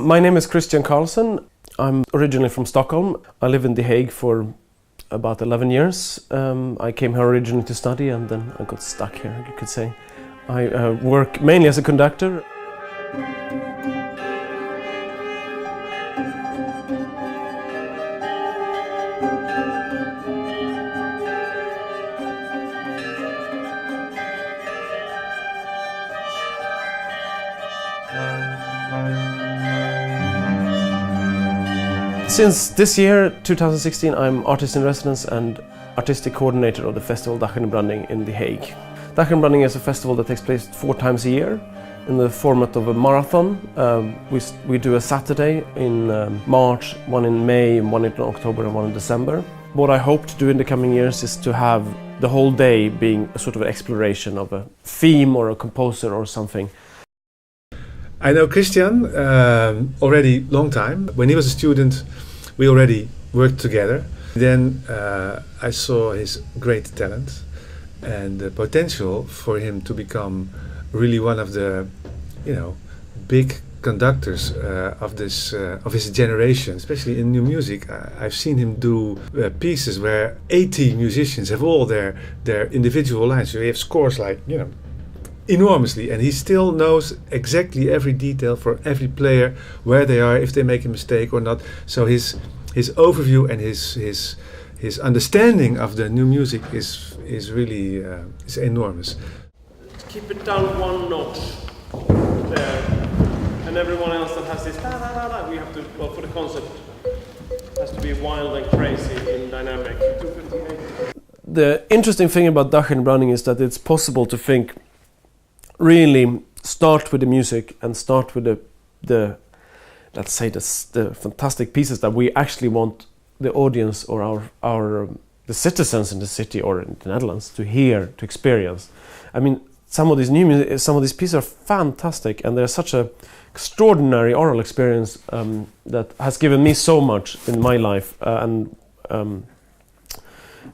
My name is Christian Karlsen. I'm originally from Stockholm. I live in The Hague for about 11 years. I came here originally to study and then I got stuck here, you could say. I work mainly as a conductor. Since this year, 2016, I'm artist in residence and artistic coordinator of the festival Branding in The Hague. Branding is a festival that takes place 4 times a year in the format of a marathon. We do a Saturday in March, one in May, one in October and one in December. What I hope to do in the coming years is to have the whole day being a sort of an exploration of a theme or a composer or something. I know Christian already long time. When he was a student, we already worked together. Then I saw his great talent and the potential for him to become really one of the, big conductors of his generation, especially in new music. I've seen him do pieces where 80 musicians have all their individual lines. So you have scores like, enormously, and he still knows exactly every detail for every player, where they are, if they make a mistake or not. So his overview and his understanding of the new music is really is enormous. Keep it down one notch there, and everyone else that has this da da da da, we have to, for the concept, has to be wild and crazy in dynamic. The interesting thing about Branding is that it's possible to think really start with the music and start with the let's say the fantastic pieces that we actually want the audience or the citizens in the city or in the Netherlands to hear, to experience. I mean, some of these pieces are fantastic, and they're such a extraordinary oral experience that has given me so much in my life, and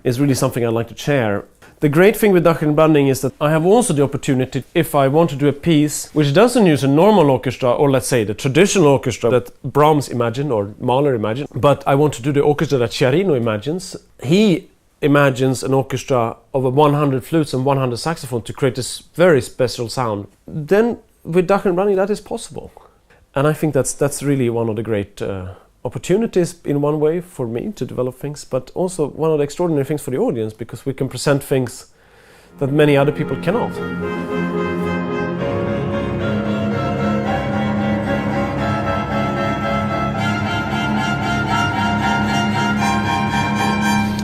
is really something I'd like to share. The great thing with Branding is that I have also the opportunity, if I want to do a piece which doesn't use a normal orchestra, or let's say the traditional orchestra that Brahms imagined or Mahler imagined, but I want to do the orchestra that Sciarrino imagines. He imagines an orchestra of 100 flutes and 100 saxophones to create this very special sound. Then with Branding that is possible. And I think that's really one of the great opportunities in one way for me to develop things, but also one of the extraordinary things for the audience, because we can present things that many other people cannot.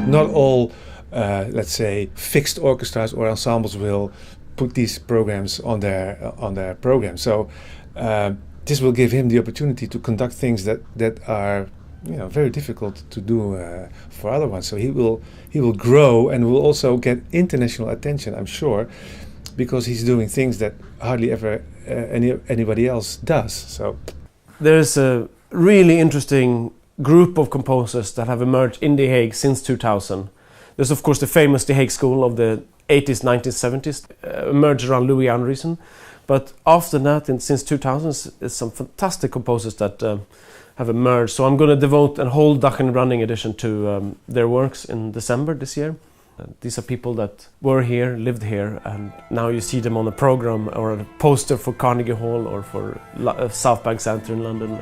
Not all, let's say, fixed orchestras or ensembles will put these programs on their program. So this will give him the opportunity to conduct things that are, very difficult to do for other ones. So he will grow and will also get international attention, I'm sure, because he's doing things that hardly ever anybody else does. So there's a really interesting group of composers that have emerged in The Hague since 2000. There's of course the famous The Hague School of the 80s, 90s, 70s, emerged around Louis Andriessen. But after that, since 2000, there's some fantastic composers that have emerged. So I'm going to devote a whole Branding edition to their works in December this year. These are people that were here, lived here, and now you see them on a program or a poster for Carnegie Hall or for South Bank Centre in London.